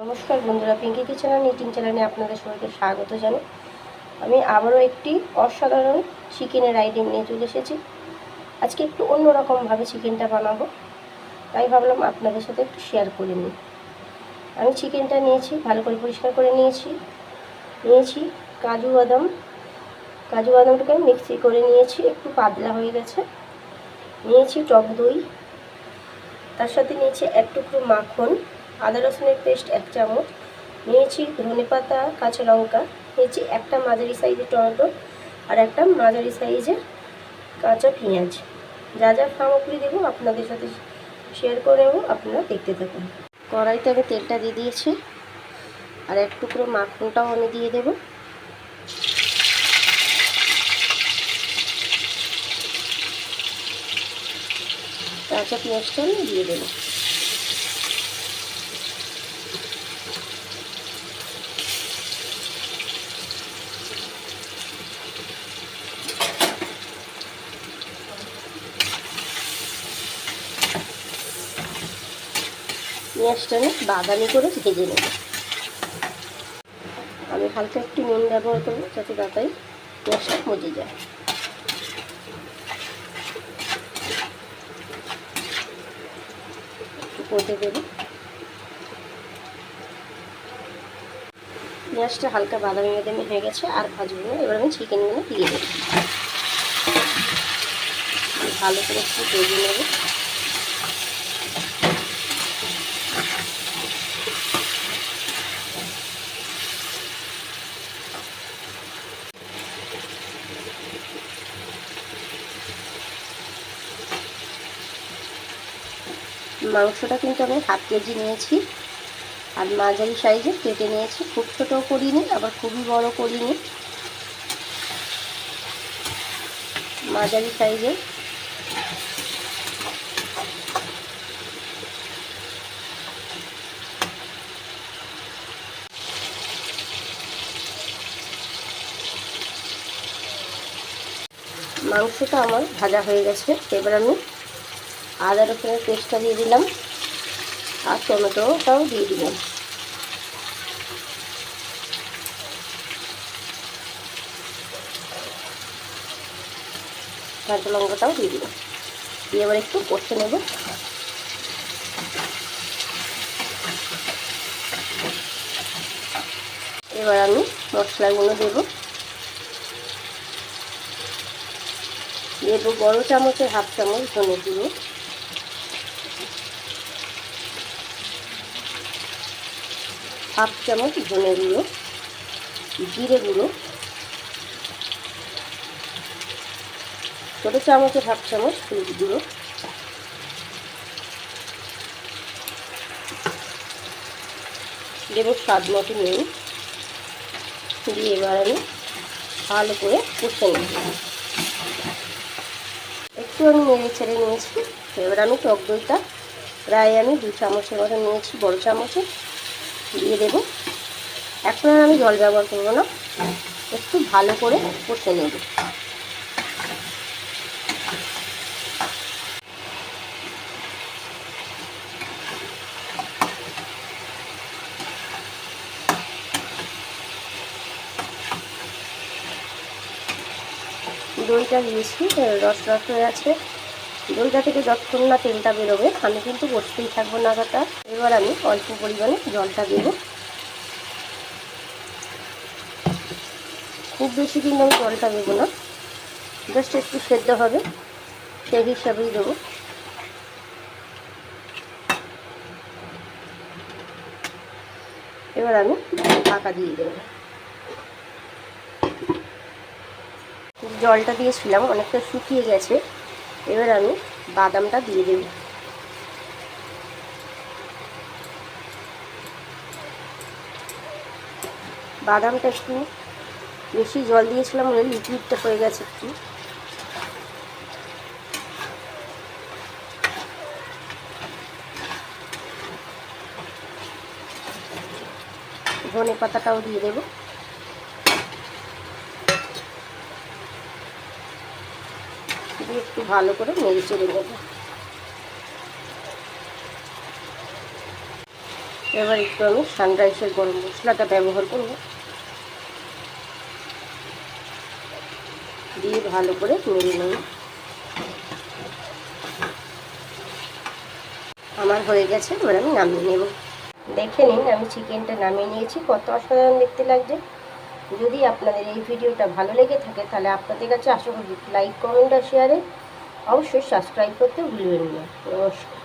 নমস্কার বন্ধুরা, পিঙ্কি কিচেন আর নিটিং চ্যানেলে আপনাদের সবাইকে স্বাগত জানাই। আমি আবারও একটি অসাধারণ চিকেনের আইটেম নিয়ে চলে এসেছি। আজকে একটু অন্যরকমভাবে চিকেনটা বানাবো, তাই ভাবলাম আপনাদের সাথে একটু শেয়ার করে নিই। আমি চিকেনটা নিয়েছি, ভালো করে পরিষ্কার করে নিয়েছি কাজু বাদামটাকে মিক্সি করে নিয়েছি, একটু পাতলা হয়ে গেছে। নিয়েছি টক দই, তার সাথে নিয়েছি এক টুকরো মাখন, আদা রসুনের পেস্ট 1 চামচ, নিয়েছি ধনেপাতা, কাঁচা লঙ্কা, নিয়েছি একটা মাঝারি সাইজের টমেটো আর একটা মাঝারি সাইজের কাঁচা পেঁয়াজ। যা যা সামগ্রী দেবো আপনাদের সাথে শেয়ার করে নেবো, আপনারা দেখতে থাকুন। কড়াইতে আমি তেলটা দিয়ে দিয়েছি আর এক টুকরো মাখনটাও আমি দিয়ে দেবো। কাঁচা পেঁয়াজটা আমি দিয়ে দেবো। পেঁয়াজটা আমি বাদামি করে ভেজে নেব। আমি হালকা একটু নুন ব্যবহার করবো যাতে তাড়াতাড়ি পেঁয়াজটা মজে যায়। একটু কষে দেবো। পেঁয়াজটা হালকা বাদামি বাদামি হয়ে গেছে, আর ভাজবো না। এবার আমি চিকেনগুলো দিয়ে দেবো, ভালো করে একটু ভেজে নেব। মাংসটা কিন্তু আমি 1/2 কেজি নিয়েছি, আর মাঝারি সাইজে কেটে নিয়েছি। খুব ছোটও করিনি, আবার খুবই বড় করিনি, মাঝারি সাইজে। মাংসটা আমার ভাজা হয়ে গেছে। এবার আমি আদা রসুনের পেস্টটা দিয়ে দিলাম আর টমেটোটাও দিয়ে দিলাম। কাঁচা লঙ্কাটাও দিয়ে দিলাম, দিয়ে এবার একটু কষে নেব। এবার আমি মশলাগুলো দেবো বড় চামচের 1/2 চামচ ধনে গুঁড়ো, 1/2 চামচ ধনে গুঁড়ো, জিরে গুঁড়ো, ছোটো চামচের 1/2 চামচ হলুদ গুঁড়ো, দেবো স্বাদ মতো নুন, দিয়ে এবার আমি ভালো করে কষে নেব। একটু আমি নেড়ে ছেড়ে নিয়েছি। এবার আমি টক দইটা প্রায় আমি 2 চামচের মতো নিয়েছি, বড় চামচে দিয়ে দেবো। এখন আর আমি জল ব্যবহার করবো না, একটু ভালো করে কষে নেব। দইটা দিয়েছি, রস রস হয়ে আছে। দইটা থেকে যতক্ষণ না তেলটা বেরোবে আমি কিন্তু বসতেই থাকবো নাগাটা। এবার আমি অল্প পরিমাণে জলটা দেব, খুব বেশি কিন্তু আমি জলটা দেবো না, জাস্ট একটু সেদ্ধ হবে সেই হিসাবেই দেবো। এবার আমি ঢাকা দিয়ে দেবো। জলটা দিয়েছিলাম অনেকটা শুকিয়ে গেছে। এবার আমি বাদামটা দিয়ে দেব। বাদামটা একটু বেশি জল দিয়েছিলাম বলে লিকুইডটা হয়ে গেছে একটু। ধনে পাতাটাও দিয়ে দেবো। দিয়ে একটু ভালো করে নেড়ে চেড়ে নেব। এবার একটু আমি সানরাইসের গরম মশলাটা ব্যবহার করব, দিয়ে ভালো করে নেড়ে নেব। আমার হয়ে গেছে, এবার আমি নামিয়ে নেব। দেখে নিন আমি চিকেনটা নামিয়ে নিয়েছি, কত অসাধারণ দেখতে লাগছে। যদি আপনাদের এই ভিডিওটা ভালো লেগে থাকে তাহলে আপনাদের কাছে আশা করি লাইক, কমেন্ট আর শেয়ারে অবশ্যই সাবস্ক্রাইব করতে ভুলবেন না। নমস্কার।